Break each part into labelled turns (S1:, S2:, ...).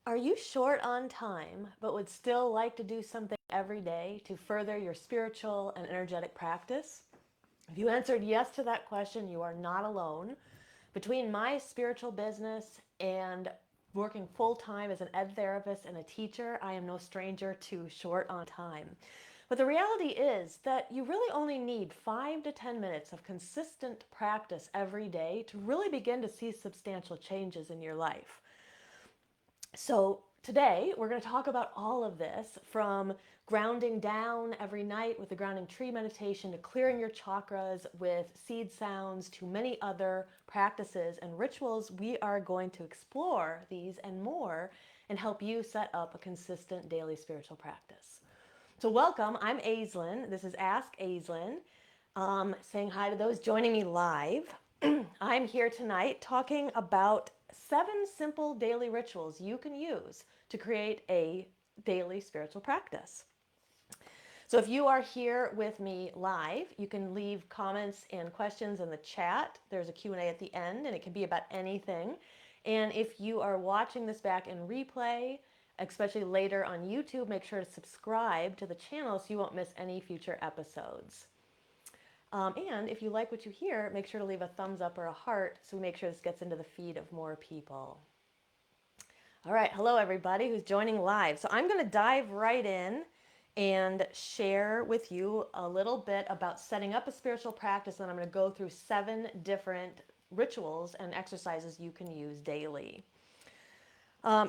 S1: Are you short on time, but would still like to do something every day to further your spiritual and energetic practice? If you answered yes to that question, you are not alone. Between my spiritual business and working full time as an ed therapist and a teacher, I am no stranger to short on time. But the reality is that you really only need 5 to 10 minutes of consistent practice every day to really begin to see substantial changes in your life. So, today we're going to talk about all of this from grounding down every night with the grounding tree meditation to clearing your chakras with seed sounds to many other practices and rituals. We are going to explore these and more and help you set up a consistent daily spiritual practice. So, welcome. I'm Aislin. This is Ask Aislin. Saying hi to those joining me live. I'm here tonight talking about 7 simple daily rituals you can use to create a daily spiritual practice. So if you are here with me live, you can leave comments and questions in the chat. There's a Q&A at the end, and it can be about anything. And if you are watching this back in replay, especially later on YouTube, make sure to subscribe to the channel so you won't miss any future episodes. And if you like what you hear, make sure to leave a thumbs up or a heart so we make sure this gets into the feed of more people. All right, hello everybody who's joining live. So I'm going to dive right in and share with you a little bit about setting up a spiritual practice, and I'm going to go through 7 different rituals and exercises you can use daily.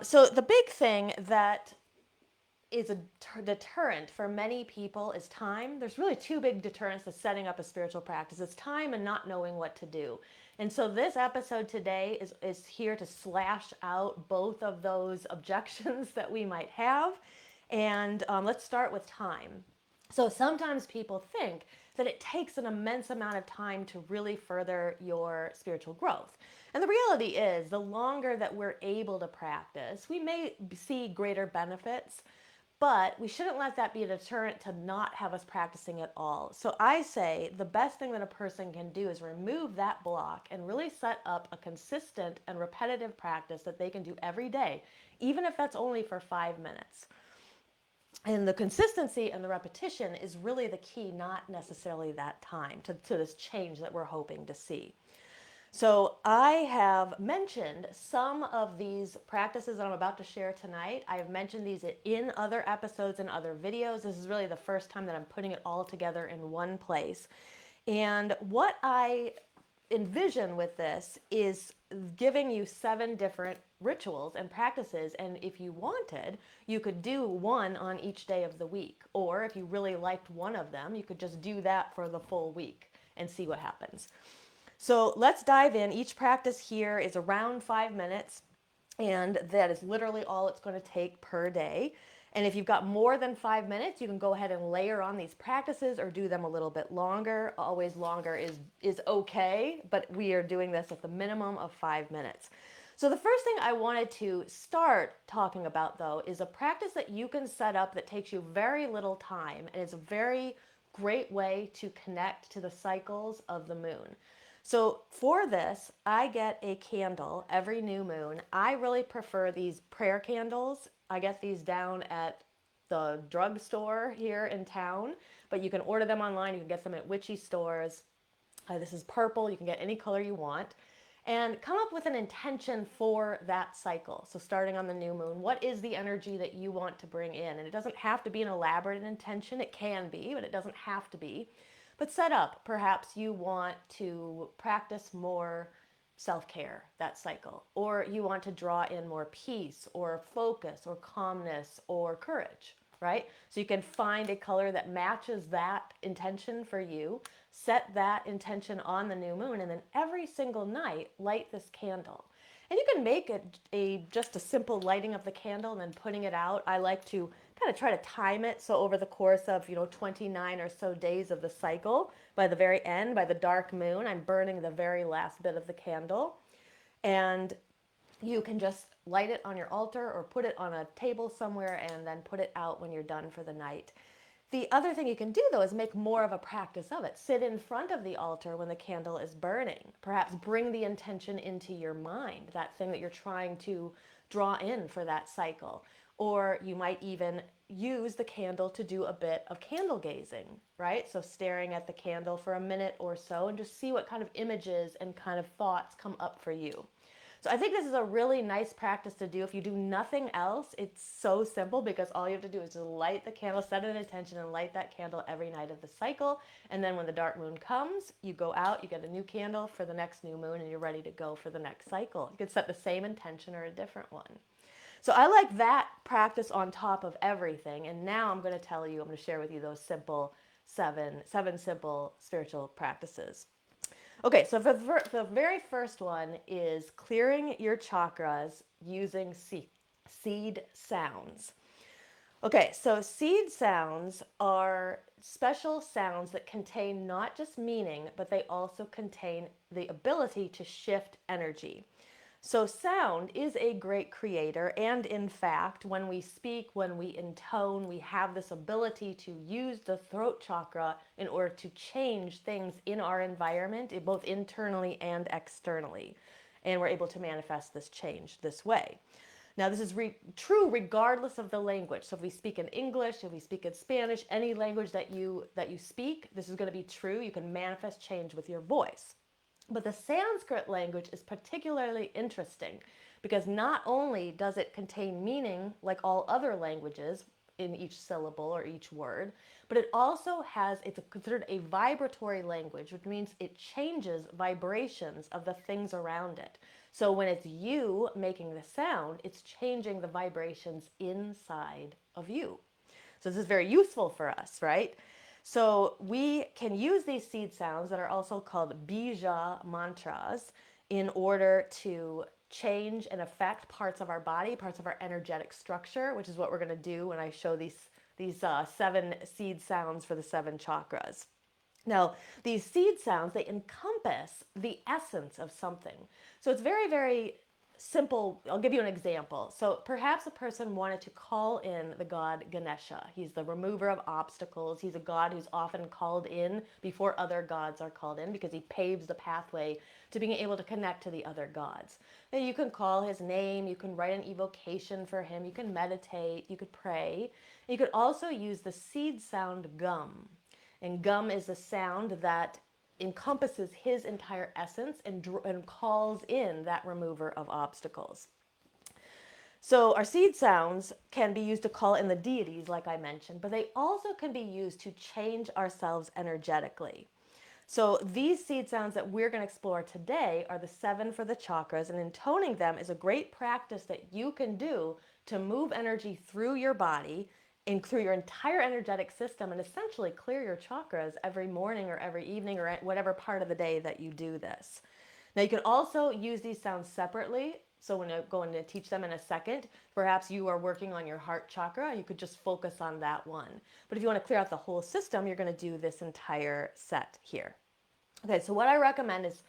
S1: So the big thing that is a deterrent for many people is time. There's really 2 big deterrents to setting up a spiritual practice. It's time and not knowing what to do. And so this episode today is here to slash out both of those objections that we might have. And let's start with time. So sometimes people think that it takes an immense amount of time to really further your spiritual growth. And the reality is, the longer that we're able to practice, we may see greater benefits, but we shouldn't let that be a deterrent to not have us practicing at all. So I say the best thing that a person can do is remove that block and really set up a consistent and repetitive practice that they can do every day, even if that's only for 5 minutes. And the consistency and the repetition is really the key, not necessarily that time to this change that we're hoping to see. So I have mentioned some of these practices that I'm about to share tonight. I have mentioned these in other episodes and other videos. This is really the first time that I'm putting it all together in one place. And what I envision with this is giving you 7 different rituals and practices, and if you wanted, you could do one on each day of the week, or if you really liked one of them, you could just do that for the full week and see what happens. So let's dive in. Each practice here is around 5 minutes, and that is literally all it's going to take per day. And if you've got more than 5 minutes, you can go ahead and layer on these practices or do them a little bit longer. Always longer is okay, but we are doing this at the minimum of 5 minutes. So the first thing I wanted to start talking about, though, is a practice that you can set up that takes you very little time, and it's a very great way to connect to the cycles of the moon. So for this, I get a candle every new moon. I really prefer these prayer candles. I get these down at the drugstore here in town, but you can order them online. You can get them at witchy stores. This is purple. You can get any color you want. And come up with an intention for that cycle. So starting on the new moon, what is the energy that you want to bring in? And it doesn't have to be an elaborate intention. It can be, but it doesn't have to be. But set up, perhaps you want to practice more self-care that cycle, or you want to draw in more peace or focus or calmness or courage, right? So you can find a color that matches that intention for you, set that intention on the new moon, and then every single night light this candle. And you can make it just a simple lighting of the candle and then putting it out. I like to kind of try to time it, so over the course of 29 or so days of the cycle, by the very end, by the dark moon, I'm burning the very last bit of the candle. And you can just light it on your altar or put it on a table somewhere and then put it out when you're done for the night. The other thing you can do, though, is make more of a practice of it. Sit in front of the altar when the candle is burning. Perhaps bring the intention into your mind, that thing that you're trying to draw in for that cycle. Or you might even use the candle to do a bit of candle gazing, right? So staring at the candle for a minute or so and just see what kind of images and kind of thoughts come up for you. So I think this is a really nice practice to do. If you do nothing else, it's so simple because all you have to do is just light the candle, set an intention, and light that candle every night of the cycle. And then when the dark moon comes, you go out, you get a new candle for the next new moon, and you're ready to go for the next cycle. You can set the same intention or a different one. So I like that practice on top of everything. And now I'm going to share with you those seven simple spiritual practices. Okay, so for the very first one is clearing your chakras using seed sounds. Okay, so seed sounds are special sounds that contain not just meaning, but they also contain the ability to shift energy. So sound is a great creator, and in fact, when we speak, when we intone, we have this ability to use the throat chakra in order to change things in our environment, both internally and externally. And we're able to manifest this change this way. Now, this is true regardless of the language. So if we speak in English, if we speak in Spanish, any language that you speak, this is going to be true. You can manifest change with your voice. But the Sanskrit language is particularly interesting because not only does it contain meaning like all other languages in each syllable or each word, but it's considered a vibratory language, which means it changes vibrations of the things around it. So when it's you making the sound, it's changing the vibrations inside of you. So this is very useful for us, right? So we can use these seed sounds that are also called bija mantras in order to change and affect parts of our body, parts of our energetic structure, which is what we're going to do when I show these seven seed sounds for the seven chakras. Now, these seed sounds, they encompass the essence of something. So it's very, very simple. I'll give you an example. So perhaps a person wanted to call in the god Ganesha. He's the remover of obstacles. He's a god who's often called in before other gods are called in because he paves the pathway to being able to connect to the other gods. Now you can call his name, you can write an evocation for him, you can meditate, you could pray. You could also use the seed sound gum. And gum is a sound that encompasses his entire essence and calls in that remover of obstacles. So our seed sounds can be used to call in the deities, like I mentioned, but they also can be used to change ourselves energetically. So these seed sounds that we're going to explore today are the seven for the chakras, and intoning them is a great practice that you can do to move energy through your body and through your entire energetic system and essentially clear your chakras every morning or every evening or at whatever part of the day that you do this. Now you can also use these sounds separately. So when I'm going to teach them in a second, perhaps you are working on your heart chakra, you could just focus on that one. But if you want to clear out the whole system, you're going to do this entire set here. Okay, so what I recommend is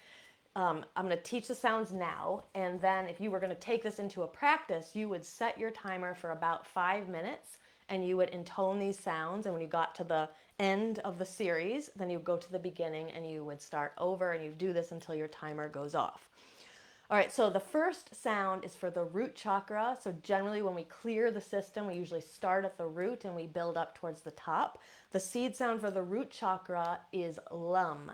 S1: I'm going to teach the sounds now, and then if you were going to take this into a practice, you would set your timer for about 5 minutes, and you would intone these sounds, and when you got to the end of the series, then you go to the beginning and you would start over, and you do this until your timer goes off. All right, so the first sound is for the root chakra. So generally when we clear the system, we usually start at the root and we build up towards the top. The seed sound for the root chakra is lum.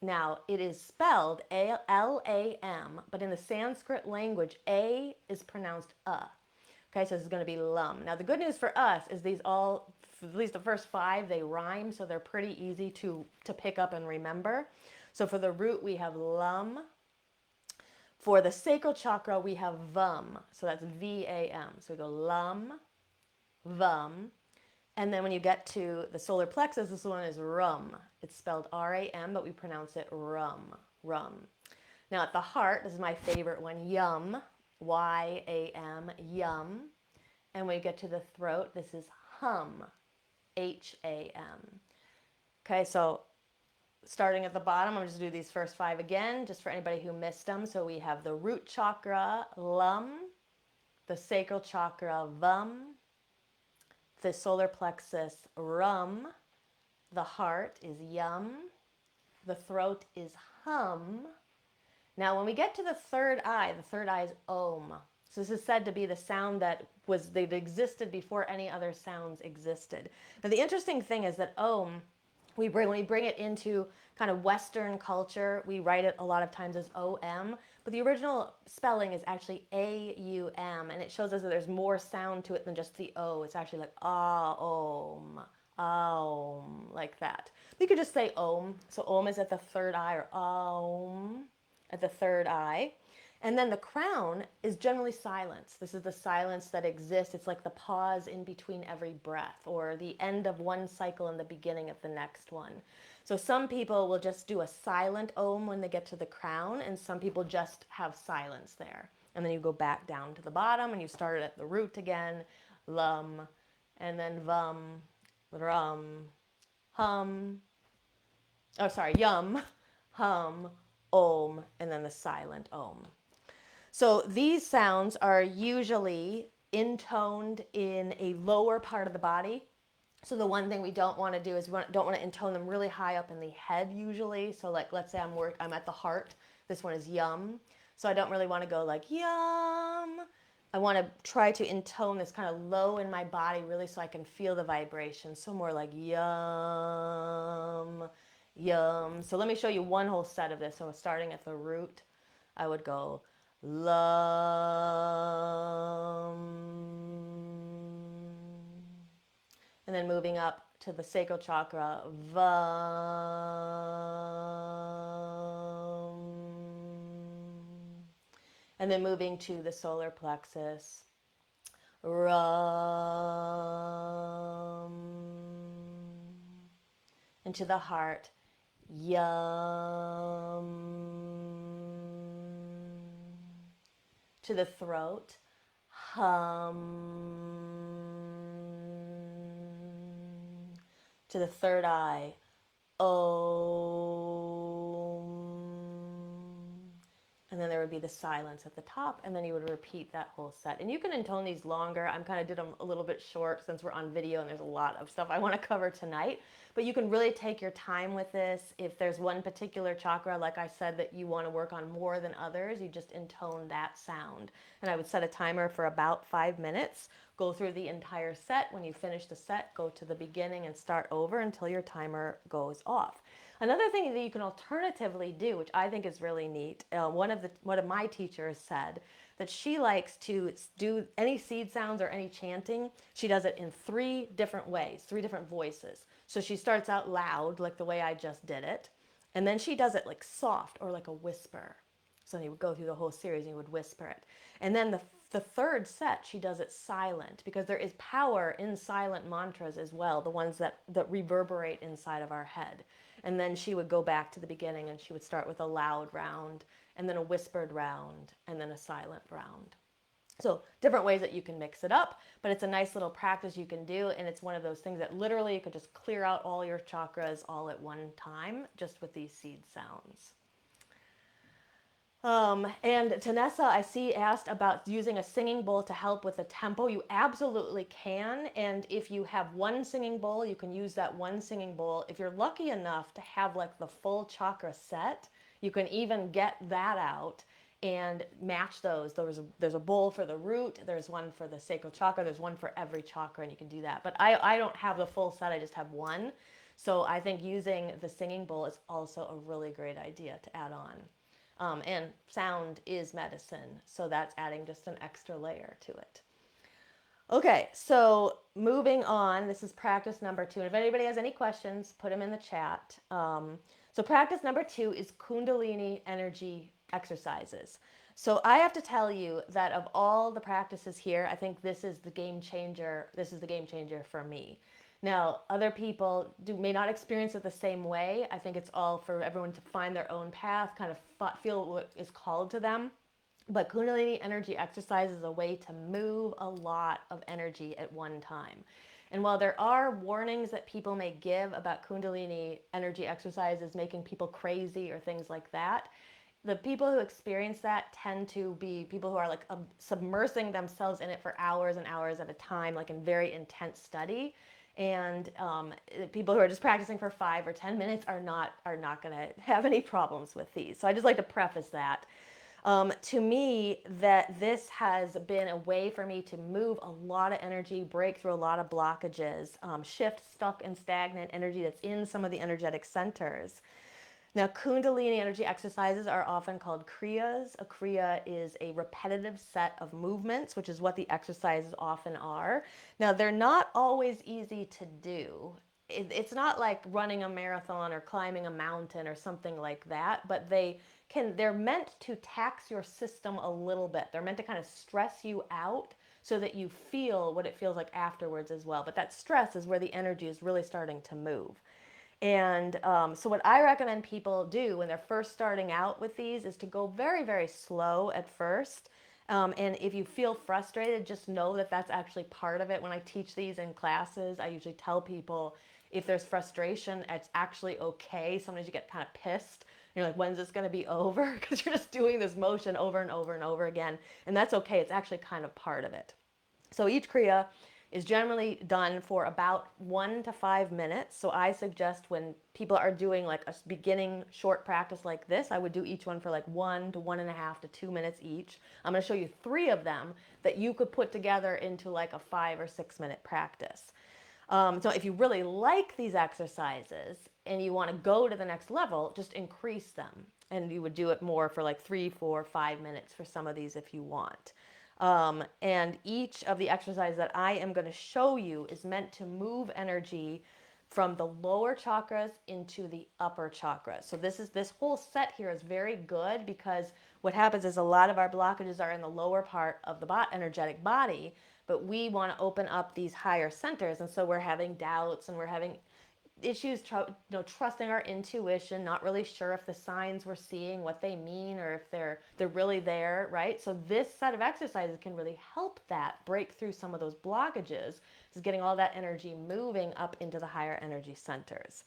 S1: Now, it is spelled L-A-M, but in the Sanskrit language, A is pronounced Okay, so this is going to be lum. Now, the good news for us is these all, at least the first 5, they rhyme, so they're pretty easy to pick up and remember. So for the root, we have lum. For the sacral chakra, we have vam. So that's V-A-M. So we go lum, vam. And then when you get to the solar plexus, this one is rum. It's spelled R-A-M, but we pronounce it rum, rum. Now at the heart, this is my favorite one, yum, Y-A-M, yum. And when you get to the throat, this is hum, H-A-M. Okay, so starting at the bottom, I'm just going to do these first 5 again, just for anybody who missed them. So we have the root chakra, lum, the sacral chakra, vam, the solar plexus, rum, the heart is yum, the throat is hum. Now when we get to the third eye is om. So this is said to be the sound that existed before any other sounds existed. Now the interesting thing is that Om, when we bring it into kind of Western culture, we write it a lot of times as OM, but the original spelling is actually AUM, and it shows us that there's more sound to it than just the O. It's actually like Om, Om, like that. We could just say Om. So Om is at the third eye, or Om at the third eye. And then the crown is generally silence. This is the silence that exists. It's like the pause in between every breath, or the end of one cycle and the beginning of the next one. So some people will just do a silent Om when they get to the crown, and some people just have silence there. And then you go back down to the bottom and you start at the root again, Lum, and then Vum, Rum, Hum, oh sorry, Yum, Hum, Om, and then the silent Om. So these sounds are usually intoned in a lower part of the body. So the one thing we don't want to do is we don't want to intone them really high up in the head usually. So like, let's say I'm at the heart. This one is yum. So I don't really want to go like yum. I want to try to intone this kind of low in my body really so I can feel the vibration. So more like yum, yum. So let me show you one whole set of this. So starting at the root, I would go Lum. And then moving up to the sacral chakra, Vam. And then moving to the solar plexus, Ram. And to the heart, Yum. To the throat, Hum. To the third eye, Om. And then there would be the silence at the top, and then you would repeat that whole set. And you can intone these longer. I'm kind of did them a little bit short since we're on video and there's a lot of stuff I want to cover tonight. But you can really take your time with this. If there's one particular chakra, like I said, that you want to work on more than others, you just intone that sound. And I would set a timer for about 5 minutes. Go through the entire set. When you finish the set, go to the beginning and start over until your timer goes off. Another thing that you can alternatively do, which I think is really neat, one of my teachers said that she likes to do any seed sounds or any chanting. She does it in 3 different ways, 3 different voices. So she starts out loud, like the way I just did it, and then she does it like soft or like a whisper. So you would go through the whole series and you would whisper it. And then the third set, she does it silent, because there is power in silent mantras as well, the ones that reverberate inside of our head. And then she would go back to the beginning and she would start with a loud round, and then a whispered round, and then a silent round. So different ways that you can mix it up, but it's a nice little practice you can do, and it's one of those things that literally you could just clear out all your chakras all at one time just with these seed sounds. And Tanessa, I see, asked about using a singing bowl to help with the tempo. You absolutely can. And if you have one singing bowl, you can use that one singing bowl. If you're lucky enough to have like the full chakra set, you can even get that out and match those. There's a bowl for the root, there's one for the sacral chakra, there's one for every chakra, and you can do that. But I don't have the full set, I just have one. So I think using the singing bowl is also a really great idea to add on. And sound is medicine, so that's adding just an extra layer to it. Okay, so moving on, this is practice number 2. And if anybody has any questions, put them in the chat. So practice number 2 is Kundalini energy exercises. So I have to tell you that of all the practices here, I think this is the game changer. This is the game changer for me. Now, other people may not experience it the same way. I think it's all for everyone to find their own path, kind of feel what is called to them. But Kundalini energy exercise is a way to move a lot of energy at one time. And while there are warnings that people may give about Kundalini energy exercises making people crazy or things like that, the people who experience that tend to be people who are like submersing themselves in it for hours and hours at a time, like in very intense study. And people who are just practicing for 5 or 10 minutes are not going to have any problems with these. So I just like to preface that. To me, that this has been a way for me to move a lot of energy, break through a lot of blockages, shift stuck and stagnant energy that's in some of the energetic centers. Now, Kundalini energy exercises are often called kriyas. A kriya is a repetitive set of movements, which is what the exercises often are. Now, they're not always easy to do. It's not like running a marathon or climbing a mountain or something like that, but they're meant to tax your system a little bit. They're meant to kind of stress you out so that you feel what it feels like afterwards as well. But that stress is where the energy is really starting to move. And so, what I recommend people do when they're first starting out with these is to go very, very slow at first. And if you feel frustrated, just know that that's actually part of it. When I teach these in classes, I usually tell people if there's frustration, it's actually okay. Sometimes you get kind of pissed. You're like, when's this going to be over? Because you're just doing this motion over and over and over again. And that's okay. It's actually kind of part of it. So each Kriya is generally done for about 1 to 5 minutes. So I suggest when people are doing like a beginning short practice like this, I would do each one for like 1 to 1.5 to 2 minutes each. I'm going to show you 3 of them that you could put together into like a 5 or 6 minute practice. So if you really like these exercises and you want to go to the next level, just increase them. And you would do it more for like 3, 4, 5 minutes for some of these if you want. And each of the exercises that I am going to show you is meant to move energy from the lower chakras into the upper chakras. So this whole set here is very good because what happens is a lot of our blockages are in the lower part of the energetic body, but we want to open up these higher centers, and so we're having doubts and we're having issues trusting our intuition, not really sure if the signs we're seeing what they mean or if they're really there, right? So this set of exercises can really help that break through some of those blockages, is getting all that energy moving up into the higher energy centers.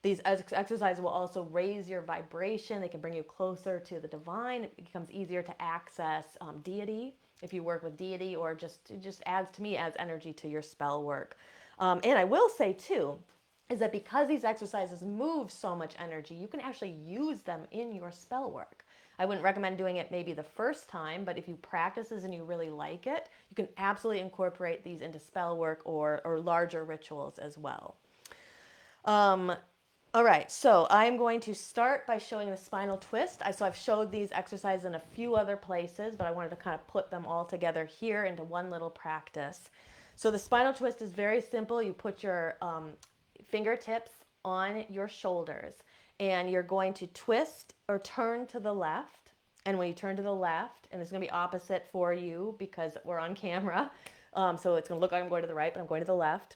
S1: These exercises will also raise your vibration. They can bring you closer to the divine. It becomes easier to access deity if you work with deity, or it just adds energy to your spell work. And I will say too, is that because these exercises move so much energy, you can actually use them in your spell work. I wouldn't recommend doing it maybe the first time, but if you practice this and you really like it, you can absolutely incorporate these into spell work or larger rituals as well. All right, so I'm going to start by showing the spinal twist. So I've showed these exercises in a few other places, but I wanted to kind of put them all together here into one little practice. So the spinal twist is very simple. You put your fingertips on your shoulders and you're going to twist or turn to the left. And when you turn to the left, and it's going to be opposite for you because we're on camera, so it's going to look like I'm going to the right, but I'm going to the left.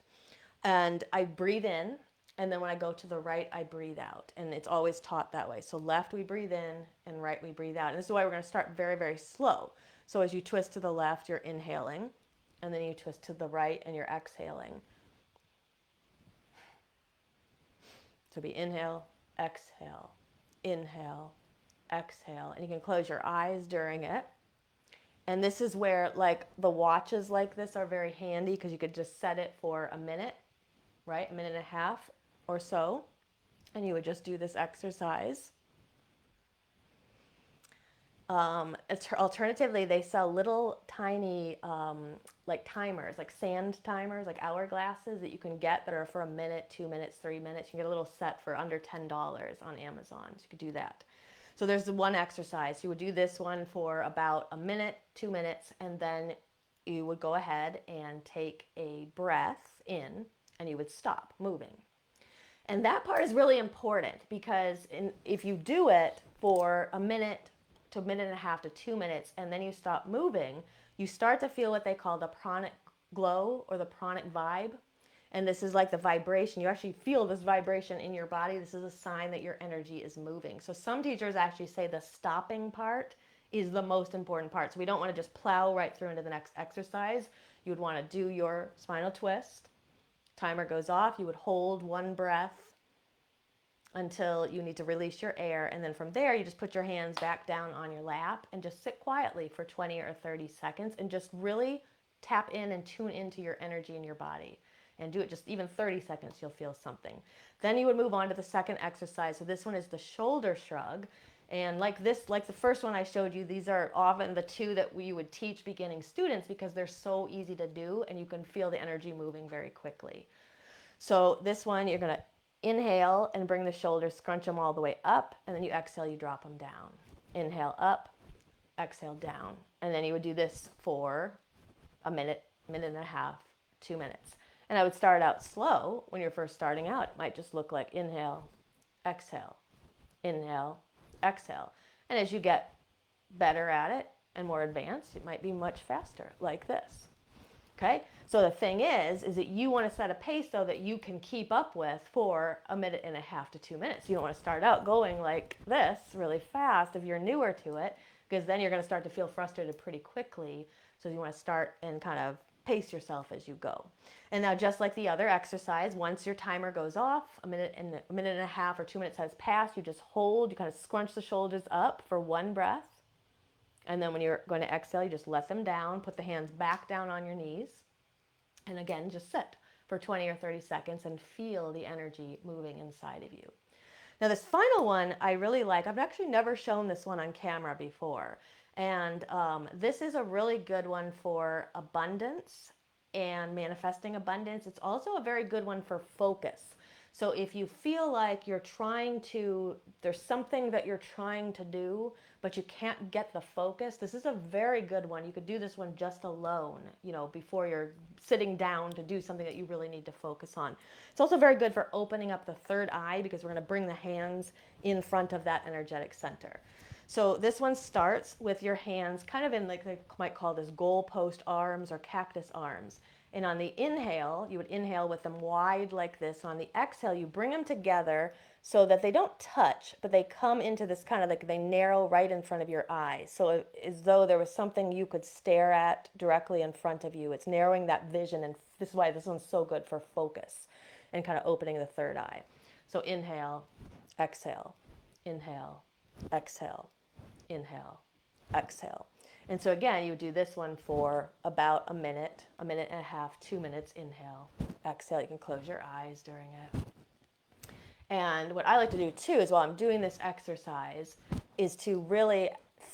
S1: And I breathe in, and then when I go to the right, I breathe out. And it's always taught that way. So left we breathe in, and right we breathe out. And this is why we're going to start very, very slow. So as you twist to the left, you're inhaling, and then you twist to the right, and you're exhaling. So be inhale, exhale, inhale, exhale. And you can close your eyes during it. And this is where like the watches like this are very handy because you could just set it for a minute, right? A minute and a half or so. And you would just do this exercise. Alternatively, they sell little tiny like timers, like sand timers, like hourglasses that you can get that are for a minute, 2 minutes, 3 minutes. You can get a little set for under $10 on Amazon. So you could do that. So there's the one exercise. You would do this one for about a minute, 2 minutes, and then you would go ahead and take a breath in and you would stop moving. And that part is really important because if you do it for a minute to a minute and a half to 2 minutes and then you stop moving, you start to feel what they call the pranic glow or the pranic vibe. And this is like the vibration. You actually feel this vibration in your body. This is a sign that your energy is moving. So some teachers actually say the stopping part is the most important part. So we don't want to just plow right through into the next exercise. You would want to do your spinal twist. Timer goes off. You would hold one breath until you need to release your air. And then from there, you just put your hands back down on your lap and just sit quietly for 20 or 30 seconds and just really tap in and tune into your energy in your body. And do it just even 30 seconds, you'll feel something. Then you would move on to the second exercise. So this one is the shoulder shrug. And like this, like the first one I showed you, these are often the two that we would teach beginning students because they're so easy to do and you can feel the energy moving very quickly. So this one, you're going to inhale and bring the shoulders, scrunch them all the way up, and then you exhale, you drop them down. Inhale up, exhale down. And then you would do this for a minute, minute and a half, 2 minutes. And I would start out slow when you're first starting out. It might just look like inhale, exhale, inhale, exhale. And as you get better at it and more advanced, it might be much faster, like this. Okay? So the thing is that you want to set a pace though that you can keep up with for a minute and a half to 2 minutes. You don't want to start out going like this really fast if you're newer to it, because then you're going to start to feel frustrated pretty quickly. So you want to start and kind of pace yourself as you go. And now just like the other exercise, once your timer goes off, a minute and a half or 2 minutes has passed, you just hold, you kind of scrunch the shoulders up for one breath. And then when you're going to exhale, you just let them down, put the hands back down on your knees. And again, just sit for 20 or 30 seconds and feel the energy moving inside of you. Now this final one I really like. I've actually never shown this one on camera before. And this is a really good one for abundance and manifesting abundance. It's also a very good one for focus. So if you feel like there's something that you're trying to do, but you can't get the focus, this is a very good one. You could do this one just alone, before you're sitting down to do something that you really need to focus on. It's also very good for opening up the third eye because we're going to bring the hands in front of that energetic center. So this one starts with your hands kind of in like they might call this goalpost arms or cactus arms. And on the inhale, you would inhale with them wide like this. On the exhale, you bring them together so that they don't touch, but they come into this kind of like they narrow right in front of your eyes. So as though there was something you could stare at directly in front of you. It's narrowing that vision. And this is why this one's so good for focus and kind of opening the third eye. So inhale, exhale, inhale, exhale, inhale, exhale. And so again, you would do this one for about a minute and a half, 2 minutes. Inhale, exhale. You can close your eyes during it. And what I like to do too is while I'm doing this exercise is to really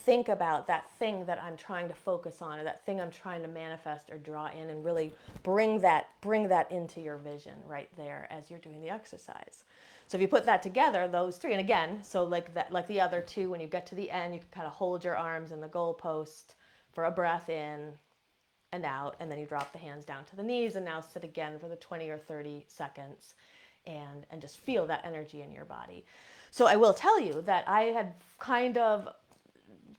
S1: think about that thing that I'm trying to focus on or that thing I'm trying to manifest or draw in and really bring that into your vision right there as you're doing the exercise. So if you put that together, those three, and again, so like the other two, when you get to the end, you can kind of hold your arms in the goalpost for a breath in and out, and then you drop the hands down to the knees and now sit again for the 20 or 30 seconds and just feel that energy in your body. So I will tell you that I had kind of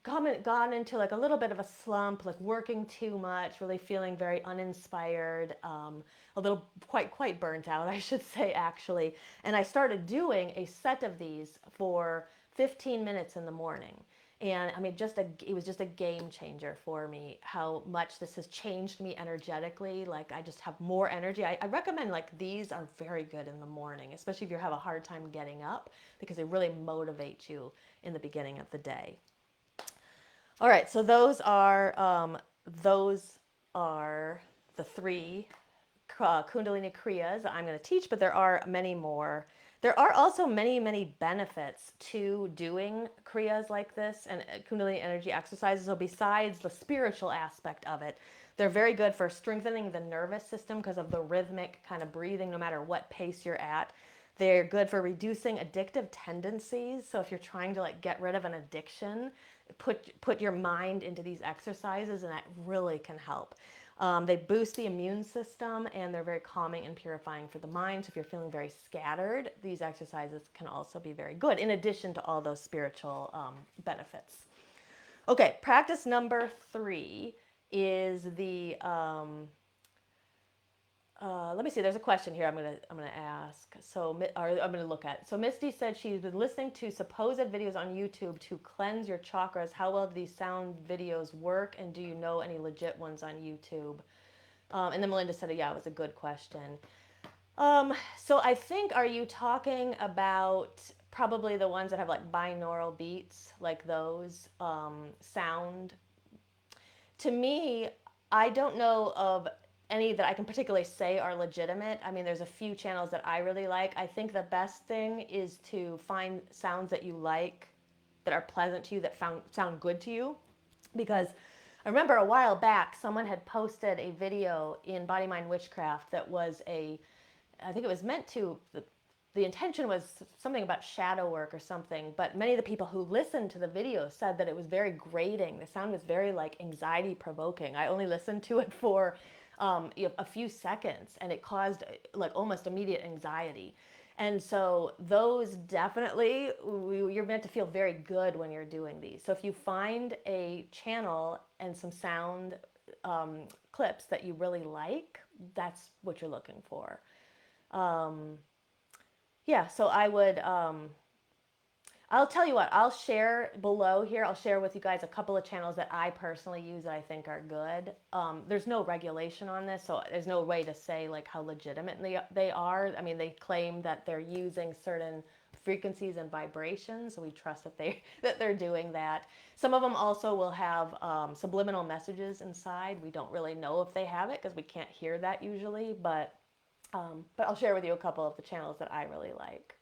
S1: gone into like a little bit of a slump, like working too much, really feeling very uninspired, a little quite burnt out, I should say, actually. And I started doing a set of these for 15 minutes in the morning. And I mean, it was just a game changer for me, how much this has changed me energetically. Like I just have more energy. I recommend like these are very good in the morning, especially if you have a hard time getting up, because they really motivate you in the beginning of the day. All right, so those are the three Kundalini Kriyas that I'm going to teach, but there are many more. There are also many, many benefits to doing Kriyas like this and Kundalini energy exercises. So besides the spiritual aspect of it, they're very good for strengthening the nervous system because of the rhythmic kind of breathing, no matter what pace you're at. They're good for reducing addictive tendencies. So if you're trying to like get rid of an addiction, put your mind into these exercises, and that really can help. They boost the immune system, and they're very calming and purifying for the mind. So if you're feeling very scattered, these exercises can also be very good, in addition to all those spiritual benefits. Okay, practice number 3 is the let me see. There's a question here. I'm gonna ask. I'm gonna look at. So Misty said she's been listening to supposed videos on YouTube to cleanse your chakras. How well do these sound videos work? And do you know any legit ones on YouTube? And then Melinda said, yeah, it was a good question. So I think, are you talking about probably the ones that have like binaural beats, like those sound? To me, I don't know of any that I can particularly say are legitimate. I mean, there's a few channels that I really like. I think the best thing is to find sounds that you like that are pleasant to you, that sound good to you. Because I remember a while back, someone had posted a video in Body Mind Witchcraft that was I think it was meant to, the intention was something about shadow work or something, but many of the people who listened to the video said that it was very grating. The sound was very like anxiety provoking. I only listened to it for a few seconds, and it caused like almost immediate anxiety. And so those definitely, you're meant to feel very good when you're doing these. So if you find a channel and some sound clips that you really like, that's what you're looking for. Yeah, so I would, I'll tell you what, I'll share below here, I'll share with you guys a couple of channels that I personally use that I think are good. There's no regulation on this, so there's no way to say like how legitimate they are. I mean, they claim that they're using certain frequencies and vibrations, so we trust that they're doing that. Some of them also will have subliminal messages inside. We don't really know if they have it because we can't hear that usually, but I'll share with you a couple of the channels that I really like.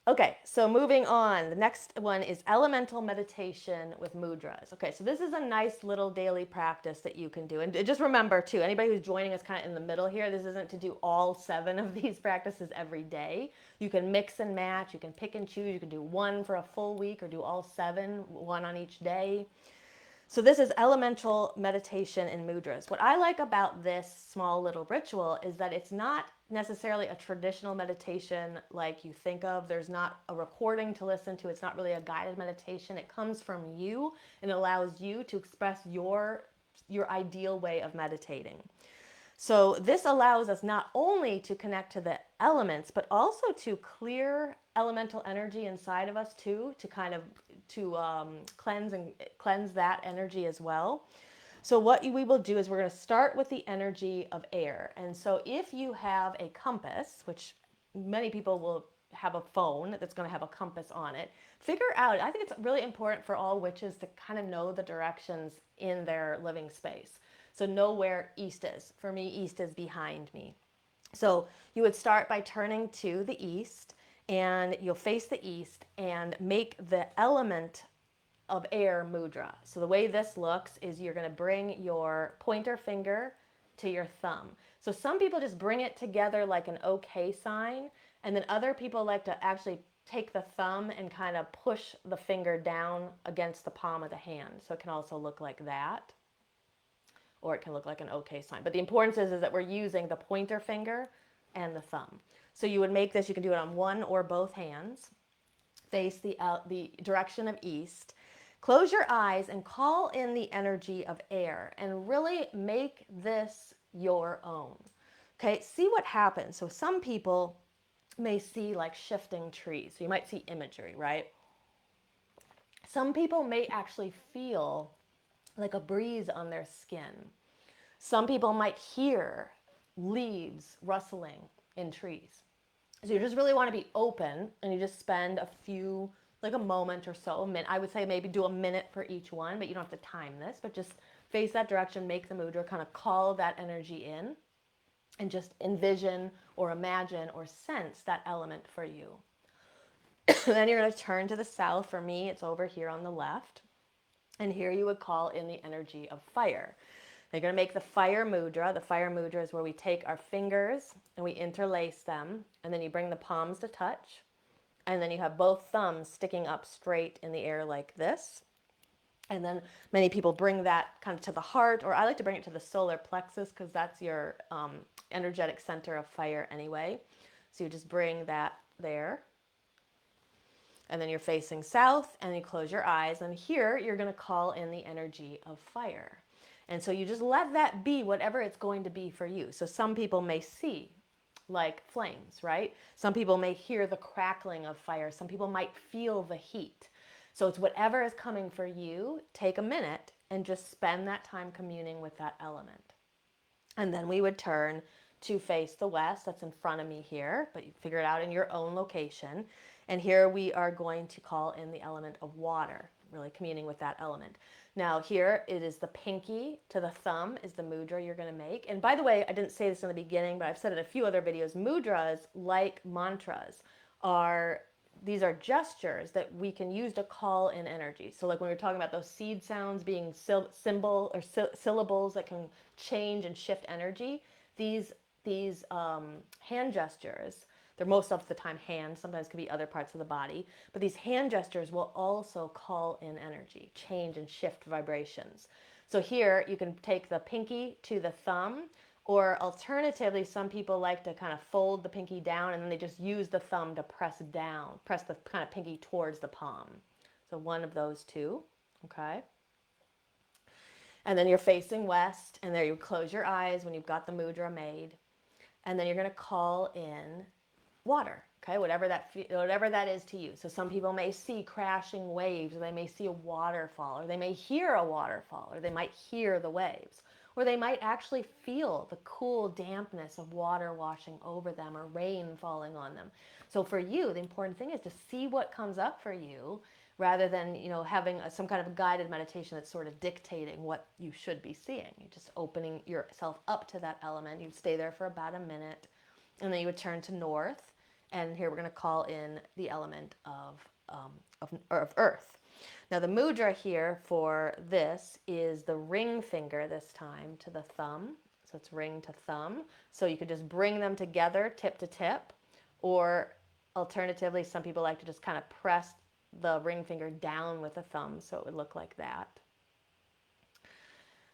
S1: Okay, so moving on. The next one is elemental meditation with mudras. Okay, so this is a nice little daily practice that you can do. And just remember too, anybody who's joining us kind of in the middle here, this isn't to do all 7 of these practices every day. You can mix and match, you can pick and choose, you can do one for a full week or do all 7, one on each day. So this is elemental meditation in mudras. What I like about this small little ritual is that it's not necessarily a traditional meditation like you think of. There's not a recording to listen to. It's not really a guided meditation. It comes from you and allows you to express your ideal way of meditating. So this allows us not only to connect to the elements, but also to clear elemental energy inside of us too, to kind of cleanse that energy as well. So what we will do is we're going to start with the energy of air. And so if you have a compass, which many people will have a phone that's going to have a compass on it, figure out, I think it's really important for all witches to kind of know the directions in their living space. So know where east is. For me, east is behind me. So you would start by turning to the east, and you'll face the east and make the element of air mudra. So the way this looks is you're going to bring your pointer finger to your thumb. So some people just bring it together like an okay sign, and then other people like to actually take the thumb and kind of push the finger down against the palm of the hand. So it can also look like that, or it can look like an okay sign. But the importance is that we're using the pointer finger and the thumb. So you would make this, you can do it on one or both hands, face the direction of east. Close your eyes and call in the energy of air and really make this your own. Okay, see what happens. So some people may see like shifting trees. So you might see imagery, right? Some people may actually feel like a breeze on their skin. Some people might hear leaves rustling in trees. So you just really want to be open, and you just spend a few, like a moment or so, I would say maybe do a minute for each one, but you don't have to time this, but just face that direction, make the mudra, kind of call that energy in, and just envision or imagine or sense that element for you. Then you're going to turn to the south. For me, it's over here on the left. And here you would call in the energy of fire. You're going to make the fire mudra. The fire mudra is where we take our fingers and we interlace them, and then you bring the palms to touch, and then you have both thumbs sticking up straight in the air like this. And then many people bring that kind of to the heart, or I like to bring it to the solar plexus because that's your energetic center of fire anyway. So you just bring that there. And then you're facing south, and you close your eyes, and here you're going to call in the energy of fire. And so you just let that be whatever it's going to be for you. So some people may see like flames, right? Some people may hear the crackling of fire. Some people might feel the heat. So it's whatever is coming for you. Take a minute and just spend that time communing with that element. And then we would turn to face the west. That's in front of me here, but you figure it out in your own location. And here we are going to call in the element of water, really communing with that element. Now here it is the pinky to the thumb is the mudra you're going to make. And by the way, I didn't say this in the beginning, but I've said it in a few other videos. Mudras, like mantras, are these are gestures that we can use to call in energy. So like when we were talking about those seed sounds being syllables that can change and shift energy, these hand gestures, they're most of the time hands, sometimes could be other parts of the body, but these hand gestures will also call in energy, change and shift vibrations. So here you can take the pinky to the thumb, or alternatively, some people like to kind of fold the pinky down and then they just use the thumb to press down, press the kind of pinky towards the palm. So one of those two, okay? And then you're facing west, and there you close your eyes when you've got the mudra made. And then you're going to call in water, okay, whatever that is to you. So some people may see crashing waves, or they may see a waterfall, or they may hear a waterfall, or they might hear the waves, or they might actually feel the cool dampness of water washing over them or rain falling on them. So for you, the important thing is to see what comes up for you, rather than having some kind of guided meditation that's sort of dictating what you should be seeing. You're just opening yourself up to that element. You'd stay there for about a minute, and then you would turn to north. And here we're going to call in the element of earth. Now the mudra here for this is the ring finger this time to the thumb. So it's ring to thumb. So you could just bring them together, tip to tip, or alternatively, some people like to just kind of press the ring finger down with the thumb, so it would look like that.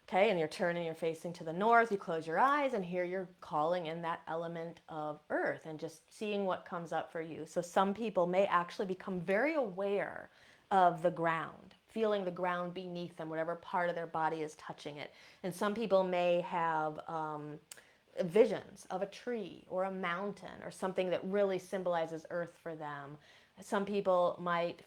S1: Okay, and you're facing to the north, you close your eyes, and here you're calling in that element of earth and just seeing what comes up for you. So some people may actually become very aware of the ground, feeling the ground beneath them, whatever part of their body is touching it. And some people may have visions of a tree or a mountain or something that really symbolizes earth for them. Some people might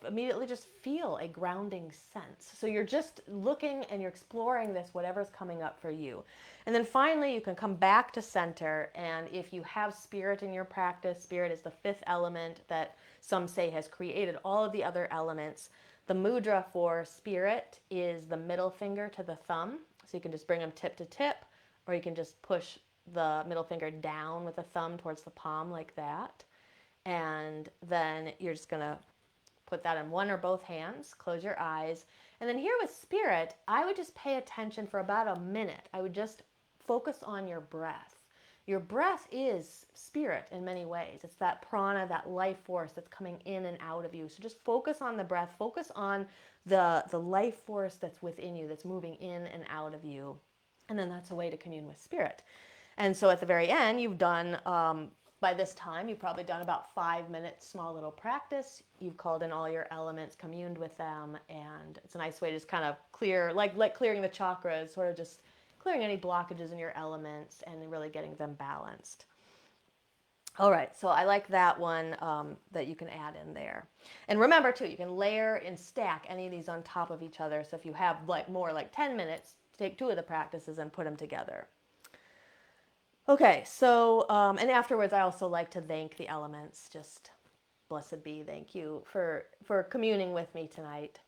S1: immediately just feel a grounding sense. So you're just looking and you're exploring this, whatever's coming up for you. And then finally, you can come back to center. And if you have spirit in your practice, spirit is the fifth element that some say has created all of the other elements. The mudra for spirit is the middle finger to the thumb. So you can just bring them tip to tip, or you can just push the middle finger down with the thumb towards the palm like that. And then you're just going to put that in one or both hands, close your eyes. And then here with spirit, I would just pay attention for about a minute. I would just focus on your breath. Your breath is spirit in many ways. It's that prana, that life force that's coming in and out of you. So just focus on the breath, focus on the life force that's within you, that's moving in and out of you. And then that's a way to commune with spirit. And so at the very end, you've done, by this time, you've probably done about 5 minutes, small little practice. You've called in all your elements, communed with them, and it's a nice way to just kind of clear, like clearing the chakras, sort of just clearing any blockages in your elements and really getting them balanced. All right, so I like that one that you can add in there. And remember, too, you can layer and stack any of these on top of each other. So if you have more like 10 minutes, take 2 of the practices and put them together. Okay, so, and afterwards, I also like to thank the elements. Just blessed be, thank you for communing with me tonight.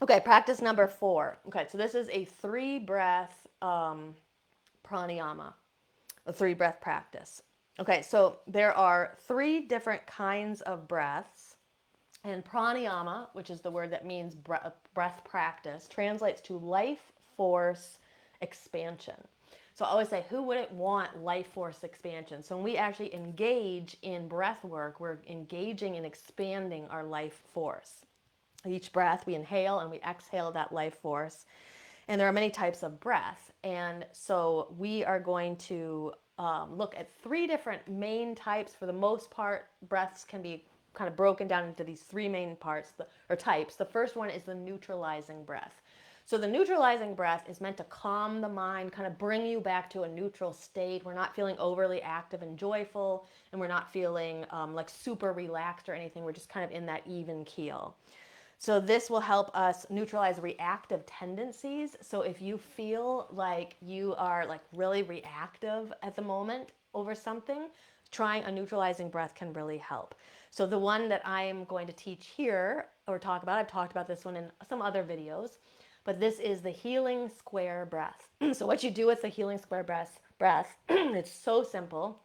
S1: Okay, practice number 4. Okay, so this is a 3-breath pranayama, a 3-breath practice. Okay, so there are 3 different kinds of breaths, and pranayama, which is the word that means breath practice, translates to life force expansion. So I always say, who wouldn't want life force expansion? So when we actually engage in breath work, we're engaging in expanding our life force. Each breath, we inhale and we exhale that life force. And there are many types of breath. And so we are going to look at 3 different main types. For the most part, breaths can be kind of broken down into these 3 main parts or types. The first one is the neutralizing breath. So the neutralizing breath is meant to calm the mind, kind of bring you back to a neutral state. We're not feeling overly active and joyful, and we're not feeling like super relaxed or anything. We're just kind of in that even keel. So this will help us neutralize reactive tendencies. So if you feel like you are like really reactive at the moment over something, trying a neutralizing breath can really help. So the one that I'm going to teach here or talk about, I've talked about this one in some other videos, but this is the healing square breath. So what you do with the healing square breath, it's so simple.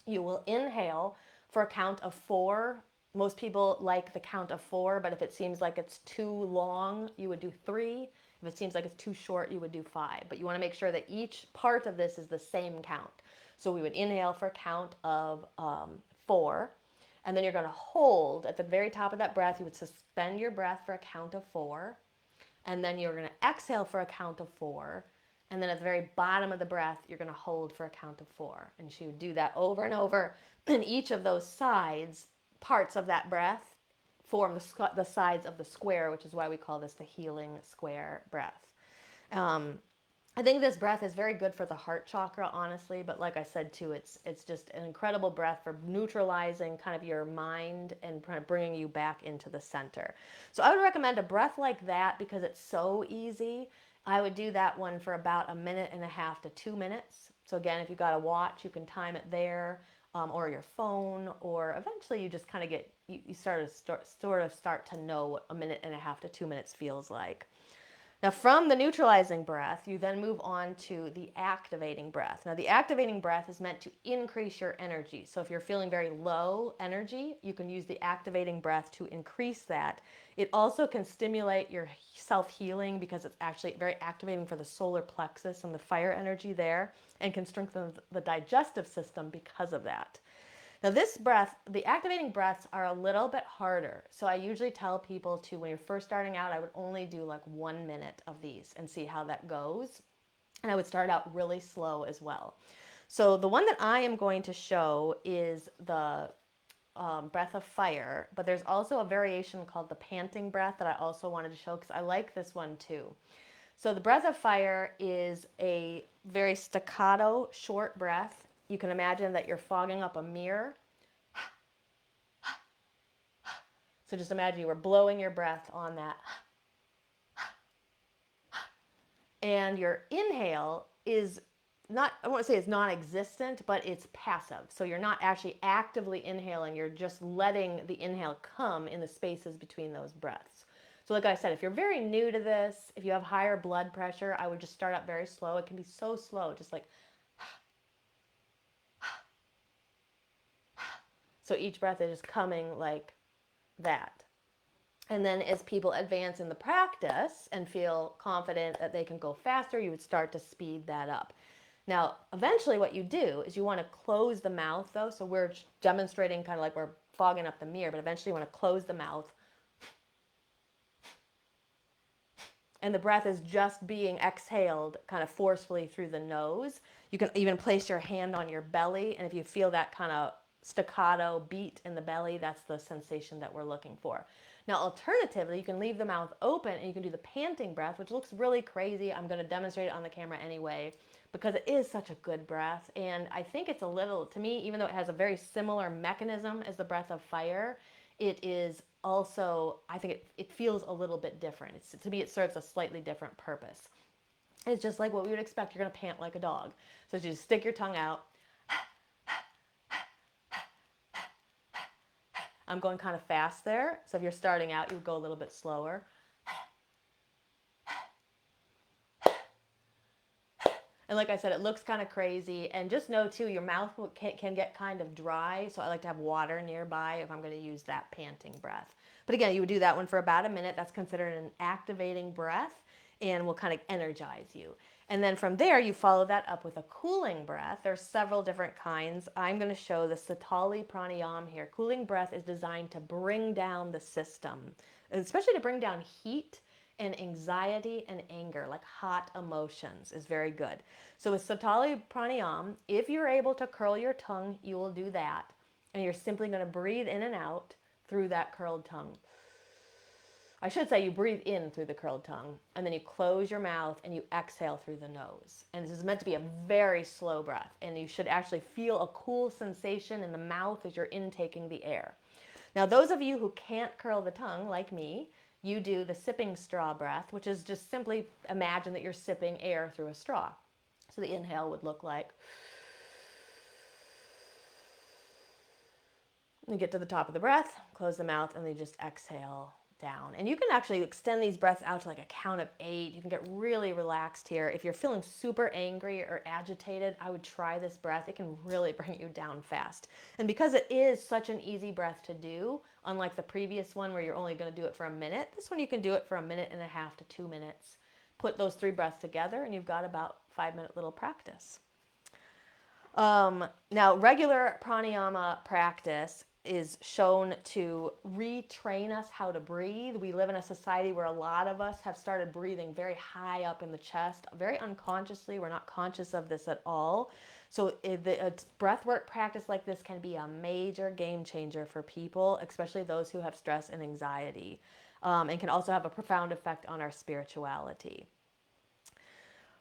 S1: You will inhale for a count of 4. Most people like the count of 4, but if it seems like it's too long, you would do 3. If it seems like it's too short, you would do 5. But you want to make sure that each part of this is the same count. So we would inhale for a count of 4. And then you're going to hold at the very top of that breath. You would suspend your breath for a count of 4. And then you're going to exhale for a count of 4. And then at the very bottom of the breath, you're going to hold for a count of 4. And she would do that over and over. And each of those sides, parts of that breath, form the sides of the square, which is why we call this the healing square breath. I think this breath is very good for the heart chakra, honestly, but like I said too, it's just an incredible breath for neutralizing kind of your mind and kind of bringing you back into the center. So I would recommend a breath like that because it's so easy. I would do that one for about 1.5 minutes to 2 minutes. So again, if you've got a watch, you can time it there, or your phone, or eventually you just kind of get, you sort of start to know what 1.5 minutes to 2 minutes feels like. Now, from the neutralizing breath, you then move on to the activating breath. Now, the activating breath is meant to increase your energy. So if you're feeling very low energy, you can use the activating breath to increase that. It also can stimulate your self-healing because it's actually very activating for the solar plexus and the fire energy there, and can strengthen the digestive system because of that. Now this breath, the activating breaths are a little bit harder. So I usually tell people to, when you're first starting out, I would only do like 1 minute of these and see how that goes. And I would start out really slow as well. So the one that I am going to show is the breath of fire, but there's also a variation called the panting breath that I also wanted to show because I like this one too. So the breath of fire is a very staccato, short breath. You can imagine that you're fogging up a mirror. So just imagine you were blowing your breath on that. And your inhale is not, I won't say it's non-existent, but it's passive. So you're not actually actively inhaling. You're just letting the inhale come in the spaces between those breaths. So like I said, if you're very new to this, if you have higher blood pressure, I would just start out very slow. It can be so slow, just like. So each breath is just coming like that. And then as people advance in the practice and feel confident that they can go faster, you would start to speed that up. Now, eventually what you do is you want to close the mouth though. So we're demonstrating kind of like we're fogging up the mirror, but eventually you want to close the mouth. And the breath is just being exhaled kind of forcefully through the nose. You can even place your hand on your belly. And if you feel that kind of staccato beat in the belly, that's the sensation that we're looking for. Now, alternatively, you can leave the mouth open and you can do the panting breath, which looks really crazy. I'm going to demonstrate it on the camera anyway, because it is such a good breath. And I think it's a little, to me, even though it has a very similar mechanism as the breath of fire, it is also, I think it feels a little bit different. To me, it serves a slightly different purpose. It's just like what we would expect. You're going to pant like a dog. So you just stick your tongue out. I'm going kind of fast there. So if you're starting out, you would go a little bit slower. And like I said, it looks kind of crazy. And just know too, your mouth can get kind of dry. So I like to have water nearby if I'm going to use that panting breath. But again, you would do that one for about 1 minute. That's considered an activating breath and will kind of energize you. And then from there, you follow that up with a cooling breath. There's several different kinds. I'm going to show the Satali Pranayam here. Cooling breath is designed to bring down the system, especially to bring down heat and anxiety and anger, like hot emotions, is very good. So with Satali Pranayam, if you're able to curl your tongue, you will do that. And you're simply going to breathe in and out through that curled tongue. I should say you breathe in through the curled tongue, and then you close your mouth and you exhale through the nose. And this is meant to be a very slow breath, and you should actually feel a cool sensation in the mouth as you're intaking the air. Now, those of you who can't curl the tongue, like me, you do the sipping straw breath, which is just simply imagine that you're sipping air through a straw. So the inhale would look like, you get to the top of the breath, close the mouth, and then you just exhale down. And you can actually extend these breaths out to like a count of 8. You can get really relaxed here. If you're feeling super angry or agitated, I would try this breath. It can really bring you down fast. And because it is such an easy breath to do, unlike the previous one where you're only going to do it for a minute, this one you can do it for 1.5 minutes to 2 minutes. Put those 3 breaths together and you've got about 5-minute little practice. Now, regular pranayama practice is shown to retrain us how to breathe. We live in a society where a lot of us have started breathing very high up in the chest, very unconsciously. We're not conscious of this at all. So a breathwork practice like this can be a major game changer for people, especially those who have stress and anxiety, and can also have a profound effect on our spirituality.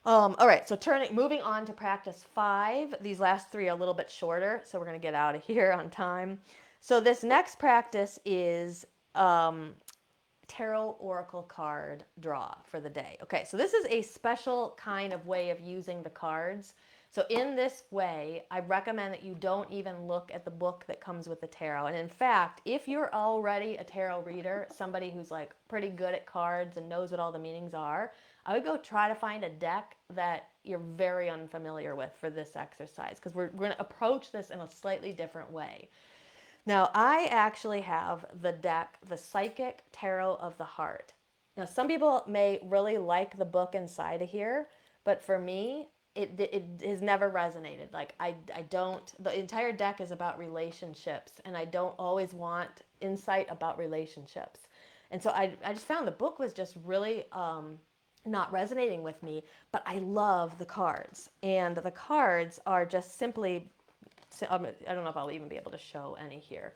S1: All right, so moving on to practice 5. These last 3 are a little bit shorter, so we're going to get out of here on time. So this next practice is tarot oracle card draw for the day. Okay, so this is a special kind of way of using the cards. So in this way, I recommend that you don't even look at the book that comes with the tarot. And in fact, if you're already a tarot reader, somebody who's like pretty good at cards and knows what all the meanings are, I would go try to find a deck that you're very unfamiliar with for this exercise, because we're going to approach this in a slightly different way. Now, I actually have the deck, the Psychic Tarot of the Heart. Now, some people may really like the book inside of here, but for me, it has never resonated. Like, I don't, the entire deck is about relationships, and I don't always want insight about relationships. And so I just found the book was just really not resonating with me, but I love the cards. And the cards are just simply, I don't know if I'll even be able to show any here,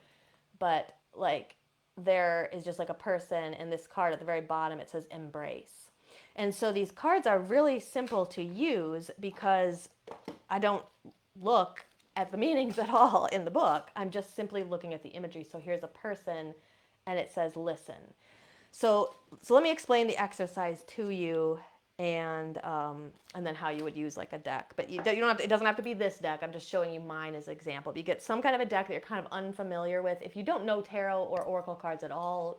S1: but like there is just like a person, and this card at the very bottom, it says embrace. And so these cards are really simple to use because I don't look at the meanings at all in the book. I'm just simply looking at the imagery. So here's a person and it says listen. So let me explain the exercise to you, and then how you would use like a deck. But you don't have to, it doesn't have to be this deck. I'm just showing you mine as an example. But you get some kind of a deck that you're kind of unfamiliar with. If you don't know tarot or oracle cards at all,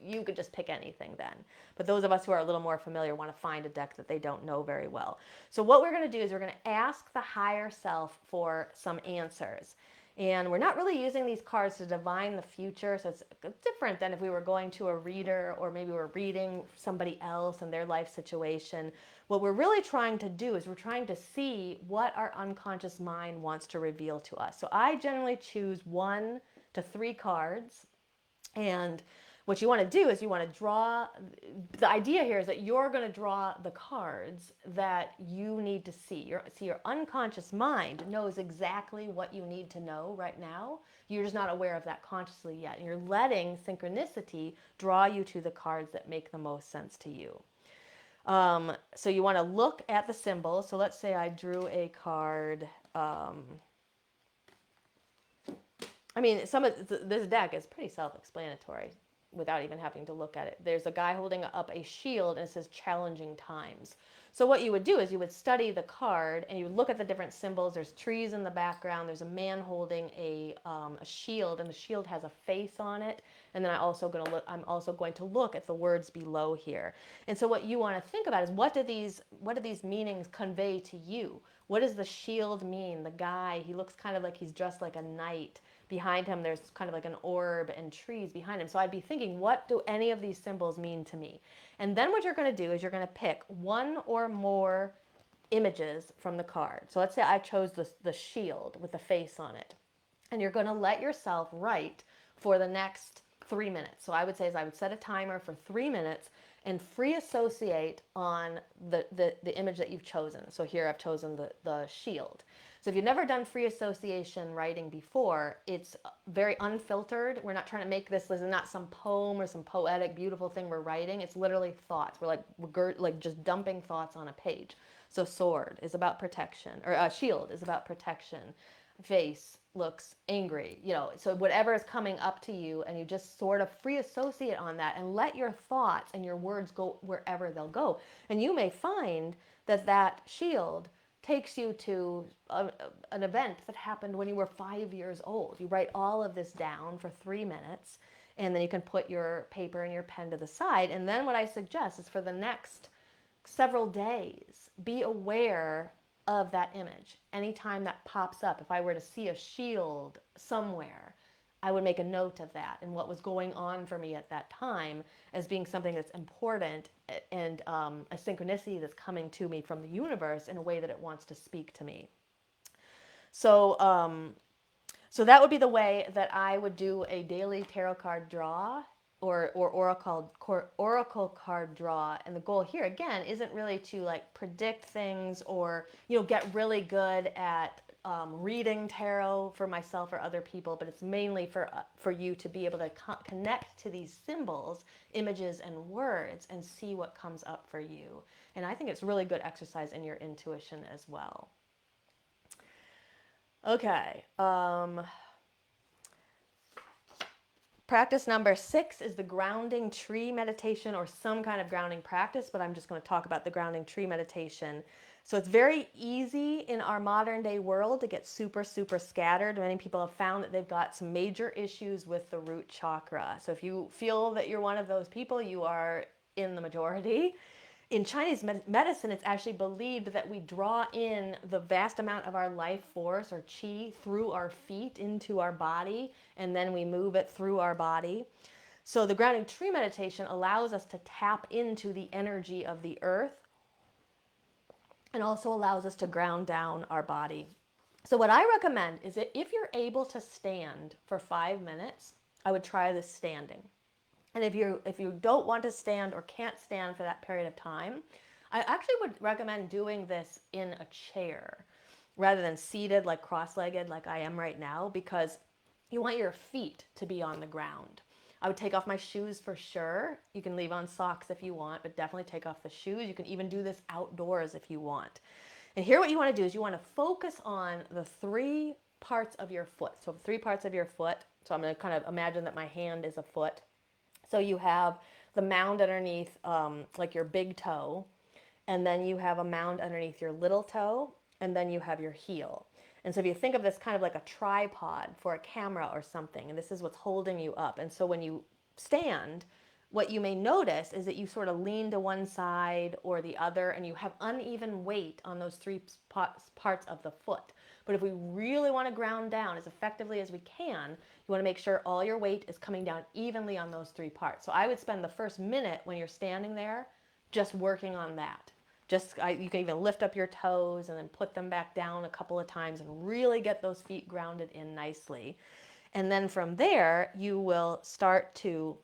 S1: you could just pick anything then. But those of us who are a little more familiar want to find a deck that they don't know very well. So what we're going to do is we're going to ask the higher self for some answers. And we're not really using these cards to divine the future, so it's different than if we were going to a reader, or maybe we're reading somebody else and their life situation. What we're really trying to do is we're trying to see what our unconscious mind wants to reveal to us. So I generally choose 1 to 3 cards, and what you want to do is you want to draw, the idea here is that you're going to draw the cards that you need to see. Your unconscious mind knows exactly what you need to know right now. You're just not aware of that consciously yet. And you're letting synchronicity draw you to the cards that make the most sense to you. So you want to look at the symbol. So let's say I drew a card. Some of this deck is pretty self-explanatory without even having to look at it. There's a guy holding up a shield and it says challenging times. So what you would do is you would study the card and you would look at the different symbols. There's trees in the background. There's a man holding a shield, and the shield has a face on it. And then I'm also going to look at the words below here. And so what you want to think about is what do these meanings convey to you? What does the shield mean? The guy, he looks kind of like he's dressed like a knight. Behind him, there's kind of like an orb and trees behind him. So I'd be thinking, what do any of these symbols mean to me? And then what you're going to do is you're going to pick 1 or more images from the card. So let's say I chose the shield with the face on it. And you're going to let yourself write for the next 3 minutes. So I would set a timer for 3 minutes and free associate on the image that you've chosen. So here I've chosen the shield. So if you've never done free association writing before, it's very unfiltered. We're not trying to make this is not some poem or some poetic, beautiful thing we're writing. It's literally thoughts. We're like just dumping thoughts on a page. So sword is about protection, or shield is about protection. Face looks angry, so whatever is coming up to you, and you just sort of free associate on that and let your thoughts and your words go wherever they'll go. And you may find that shield takes you to an event that happened when you were 5 years old. You write all of this down for 3 minutes, And then you can put your paper and your pen to the side. And then what I suggest is for the next several days, be aware of that image. Anytime that pops up, if I were to see a shield somewhere, I would make a note of that and what was going on for me at that time as being something that's important and a synchronicity that's coming to me from the universe in a way that it wants to speak to me. So, so that would be the way that I would do a daily tarot card draw or oracle card draw. And the goal here again isn't really to like predict things or get really good at reading tarot for myself or other people, but it's mainly for you to be able to connect to these symbols, images, and words and see what comes up for you. And I think it's really good exercise in your intuition as well. Okay. Practice number 6 is the grounding tree meditation or some kind of grounding practice, but I'm just going to talk about the grounding tree meditation. So it's very easy in our modern day world to get super, super scattered. Many people have found that they've got some major issues with the root chakra. So if you feel that you're one of those people, you are in the majority. In Chinese medicine, it's actually believed that we draw in the vast amount of our life force or qi through our feet into our body, and then we move it through our body. So the grounding tree meditation allows us to tap into the energy of the earth and also allows us to ground down our body. So what I recommend is that if you're able to stand for 5 minutes, I would try this standing. And if you don't want to stand or can't stand for that period of time, I actually would recommend doing this in a chair rather than seated, like cross-legged, like I am right now, because you want your feet to be on the ground. I would take off my shoes for sure. You can leave on socks if you want, but definitely take off the shoes. You can even do this outdoors if you want. And here what you want to do is you want to focus on the 3 parts of your foot. So 3 parts of your foot. So I'm going to kind of imagine that my hand is a foot. So you have the mound underneath like your big toe, and then you have a mound underneath your little toe, and then you have your heel. And so if you think of this kind of like a tripod for a camera or something, and this is what's holding you up. And so when you stand, what you may notice is that you sort of lean to one side or the other, and you have uneven weight on those 3 parts of the foot. But if we really want to ground down as effectively as we can, you want to make sure all your weight is coming down evenly on those 3 parts. So I would spend the first minute when you're standing there just working on that. You can even lift up your toes and then put them back down a couple of times and really get those feet grounded in nicely. And then from there, you will start to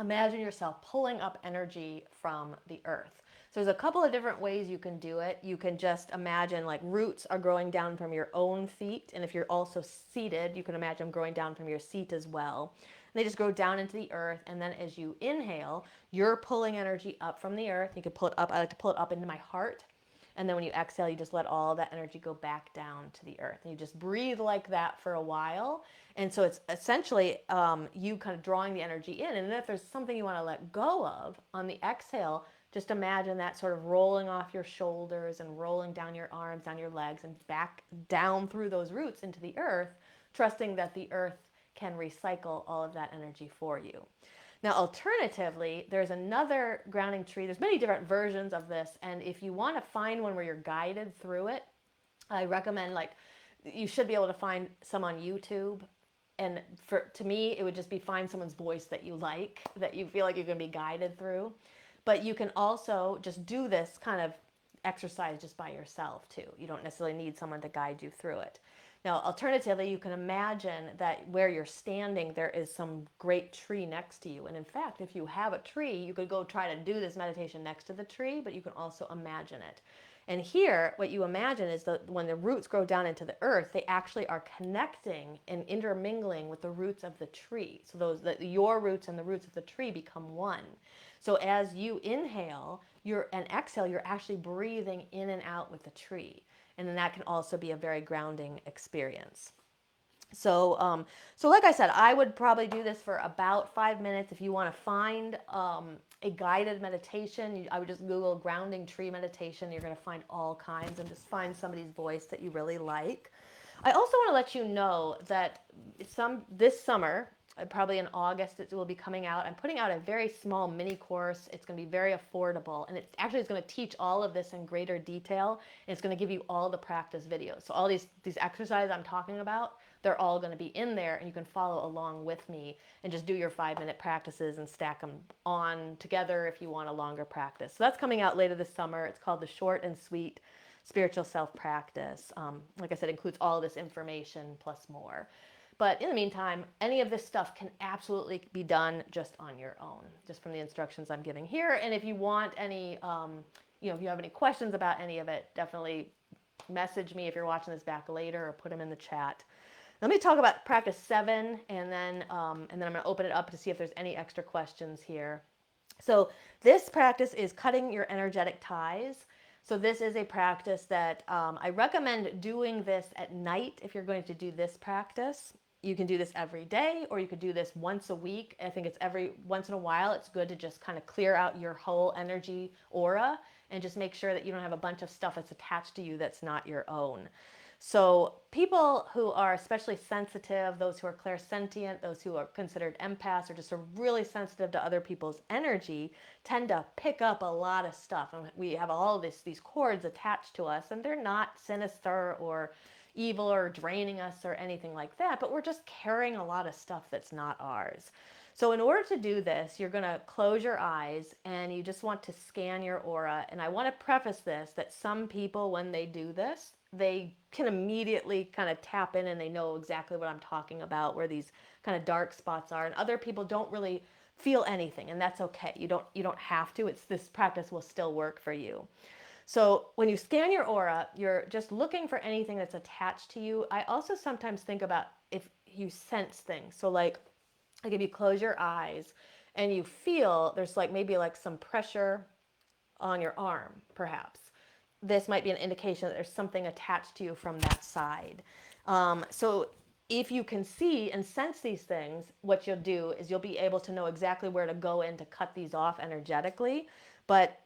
S1: imagine yourself pulling up energy from the earth. So there's a couple of different ways you can do it. You can just imagine like roots are growing down from your own feet. And if you're also seated, you can imagine them growing down from your seat as well. And they just grow down into the earth. And then as you inhale, you're pulling energy up from the earth. You can pull it up. I like to pull it up into my heart. And then when you exhale, you just let all that energy go back down to the earth. And you just breathe like that for a while. And so it's essentially you kind of drawing the energy in. And then if there's something you want to let go of on the exhale, just imagine that sort of rolling off your shoulders and rolling down your arms, down your legs, and back down through those roots into the earth, trusting that the earth can recycle all of that energy for you. Now, alternatively, there's another grounding tree. There's many different versions of this. And if you want to find one where you're guided through it, I recommend you should be able to find some on YouTube. And to me, it would just be find someone's voice that you like, that you feel like you're going to be guided through. But you can also just do this kind of exercise just by yourself too. You don't necessarily need someone to guide you through it. Now, alternatively, you can imagine that where you're standing, there is some great tree next to you. And in fact, if you have a tree, you could go try to do this meditation next to the tree, but you can also imagine it. And here, what you imagine is that when the roots grow down into the earth, they actually are connecting and intermingling with the roots of the tree. So your roots and the roots of the tree become one. So as you inhale and exhale, you're actually breathing in and out with the tree. And then that can also be a very grounding experience. So like I said, I would probably do this for about 5 minutes. If you want to find a guided meditation, I would just Google grounding tree meditation. You're going to find all kinds, and just find somebody's voice that you really like. I also want to let you know that this summer, Probably in August it will be coming out. I'm putting out a very small mini course. It's going to be very affordable, and it's actually going to teach all of this in greater detail, and it's going to give you all the practice videos. So all these exercises I'm talking about, they're all going to be in there, and you can follow along with me and just do your 5-minute practices and stack them on together if you want a longer practice. So that's coming out later this summer. It's called the Short and Sweet Spiritual Self Practice. Like I said, includes all this information plus more. But in the meantime, any of this stuff can absolutely be done just on your own, just from the instructions I'm giving here. And if you want any, if you have any questions about any of it, definitely message me if you're watching this back later, or put them in the chat. Let me talk about practice 7, and then I'm going to open it up to see if there's any extra questions here. So this practice is cutting your energetic ties. So this is a practice that I recommend doing this at night if you're going to do this practice. You can do this every day, or you could do this once a week. I think it's every once in a while. It's good to just kind of clear out your whole energy aura and just make sure that you don't have a bunch of stuff that's attached to you that's not your own. So people who are especially sensitive, those who are clairsentient, those who are considered empaths, or just are really sensitive to other people's energy, tend to pick up a lot of stuff. And we have all these cords attached to us, and they're not sinister or evil or draining us or anything like that, but we're just carrying a lot of stuff that's not ours. So in order to do this, you're going to close your eyes and you just want to scan your aura. And I want to preface this that some people, when they do this, they can immediately kind of tap in and they know exactly what I'm talking about, where these kind of dark spots are. And other people don't really feel anything, and that's okay. You don't have to. This practice will still work for you. So when you scan your aura, you're just looking for anything that's attached to you. I also sometimes think about if you sense things. So like if you close your eyes and you feel there's maybe some pressure on your arm, perhaps. This might be an indication that there's something attached to you from that side. So if you can see and sense these things, what you'll do is you'll be able to know exactly where to go in to cut these off energetically. But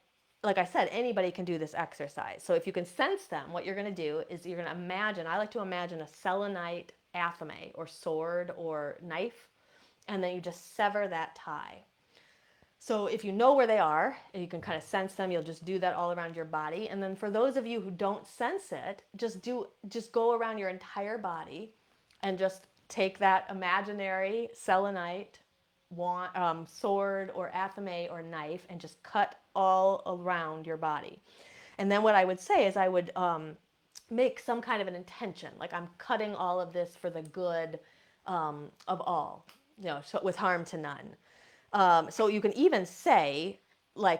S1: like I said, anybody can do this exercise. So if you can sense them, what you're going to do is you're going to imagine, I like to imagine a selenite athame or sword or knife, and then you just sever that tie. So if you know where they are and you can kind of sense them, you'll just do that all around your body. And then for those of you who don't sense it, just go around your entire body and just take that imaginary selenite sword or athame or knife and just cut all around your body. And then what I would say is I would make some kind of an intention, like I'm cutting all of this for the good of all, so with harm to none. So you can even say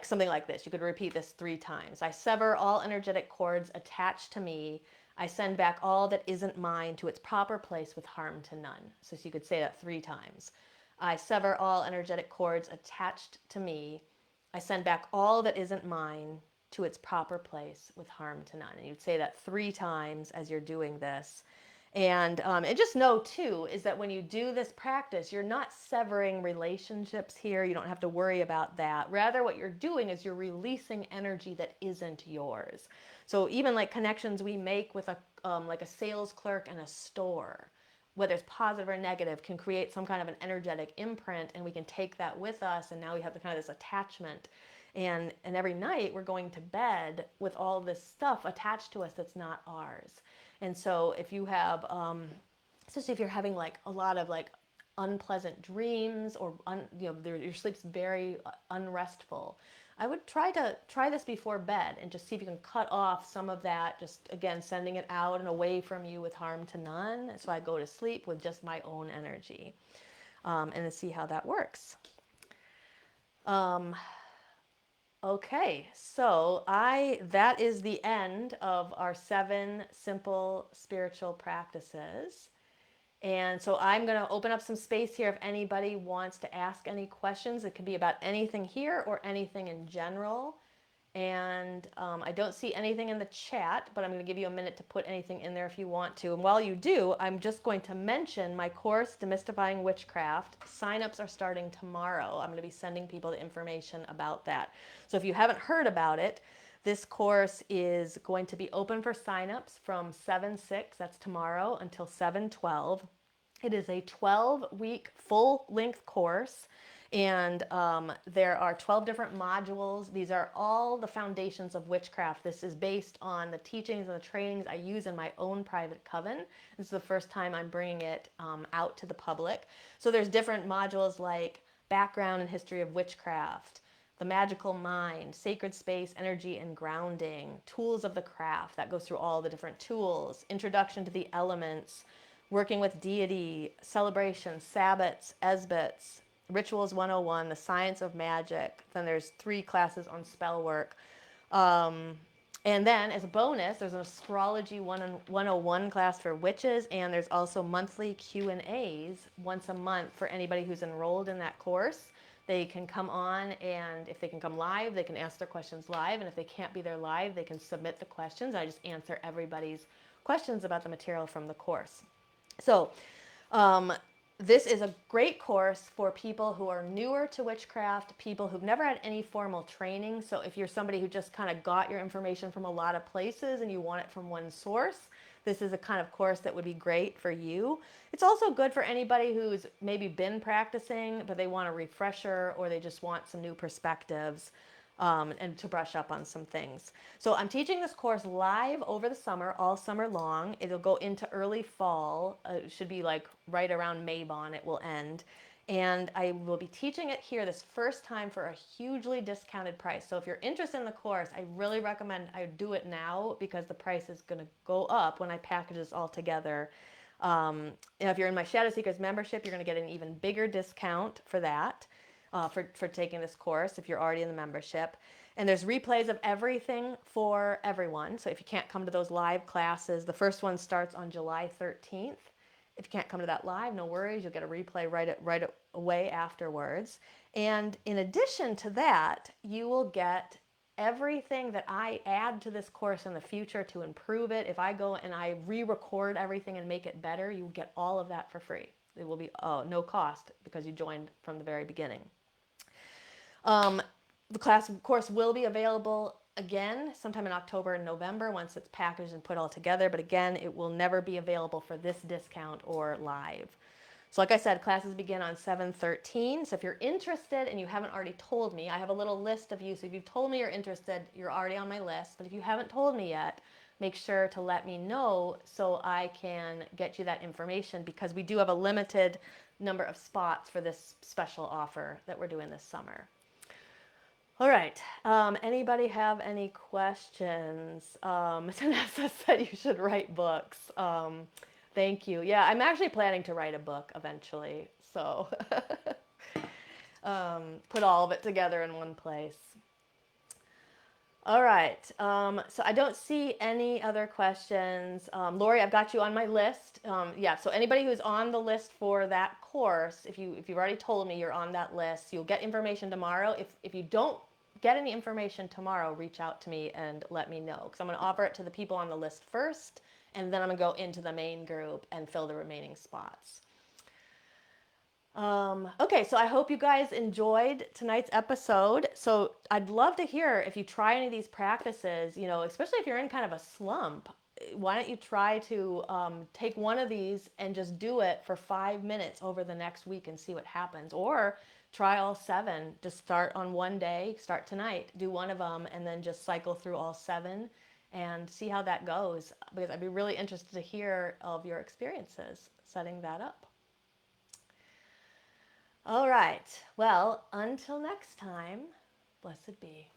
S1: something like this. You could repeat this 3 times. I sever all energetic cords attached to me. I send back all that isn't mine to its proper place with harm to none. So you could say that 3 times. I sever all energetic cords attached to me. I send back all that isn't mine to its proper place with harm to none. And you'd say that 3 times as you're doing this. And just know, too, is that when you do this practice, you're not severing relationships here. You don't have to worry about that. Rather, what you're doing is you're releasing energy that isn't yours. So even connections we make with a sales clerk in a store, whether it's positive or negative, can create some kind of an energetic imprint, and we can take that with us, and now we have the kind of this attachment. And every night we're going to bed with all this stuff attached to us that's not ours. And so if you have, especially if you're having a lot of unpleasant dreams, or your sleep's very unrestful, I would try this before bed and just see if you can cut off some of that, just again sending it out and away from you with harm to none. So I go to sleep with just my own energy, and to see how that works. Okay, so that is the end of our 7 simple spiritual practices. And so I'm going to open up some space here if anybody wants to ask any questions. It could be about anything here or anything in general. And I don't see anything in the chat, but I'm going to give you a minute to put anything in there if you want to. And while you do, I'm just going to mention my course, Demystifying Witchcraft. Signups are starting tomorrow. I'm going to be sending people the information about that. So if you haven't heard about it, this course is going to be open for signups from 7/6, that's tomorrow, until 7/12. It is a 12-week full-length course, and there are 12 different modules. These are all the foundations of witchcraft. This is based on the teachings and the trainings I use in my own private coven. This is the first time I'm bringing it out to the public. So there's different modules like background and history of witchcraft, the magical mind, sacred space, energy, and grounding, tools of the craft, that goes through all the different tools, introduction to the elements, working with deity, celebrations, sabbats, esbats, rituals 101, the science of magic. Then there's 3 classes on spell work. And then as a bonus, there's an astrology 101 class for witches, and there's also monthly Q&As once a month for anybody who's enrolled in that course. They can come on, and if they can come live, they can ask their questions live, and if they can't be there live, they can submit the questions. I just answer everybody's questions about the material from the course. So this is a great course for people who are newer to witchcraft, people who've never had any formal training. So if you're somebody who just kind of got your information from a lot of places and you want it from one source, this is a kind of course that would be great for you. It's also good for anybody who's maybe been practicing, but they want a refresher, or they just want some new perspectives. And to brush up on some things. So I'm teaching this course live over the summer, all summer long. It'll go into early fall. It should be like right around Mabon it will end. And I will be teaching it here this first time for a hugely discounted price. So if you're interested in the course, I really recommend I do it now, because the price is going to go up when I package this all together. And if you're in my Shadow Seekers membership, you're going to get an even bigger discount for that. For taking this course if you're already in the membership. And there's replays of everything for everyone. So if you can't come to those live classes, the first one starts on July 13th. If you can't come to that live, no worries. You'll get a replay right away afterwards. And in addition to that, you will get everything that I add to this course in the future to improve it. If I go and I re-record everything and make it better, you get all of that for free. It will be no cost because you joined from the very beginning. The course will be available again sometime in October and November once it's packaged and put all together. But again, it will never be available for this discount or live. So like I said, classes begin on 7/13. So if you're interested and you haven't already told me, I have a little list of you. So if you've told me you're interested, you're already on my list. But if you haven't told me yet, make sure to let me know so I can get you that information, because we do have a limited number of spots for this special offer that we're doing this summer. All right. Anybody have any questions? Vanessa said you should write books. Thank you. Yeah, I'm actually planning to write a book eventually. So put all of it together in one place. All right. So I don't see any other questions. Lori, I've got you on my list. Yeah. So anybody who's on the list for that course, if you've already told me you're on that list, you'll get information tomorrow. If you don't get any information tomorrow, reach out to me and let me know, because I'm going to offer it to the people on the list first, and then I'm going to go into the main group and fill the remaining spots. Okay, so I hope you guys enjoyed tonight's episode. So I'd love to hear if you try any of these practices, especially if you're in kind of a slump. Why don't you try to take one of these and just do it for 5 minutes over the next week and see what happens. Or try all 7. Just start on one day, start tonight, do one of them, and then just cycle through all 7 and see how that goes. Because I'd be really interested to hear of your experiences setting that up. All right. Well, until next time, blessed be.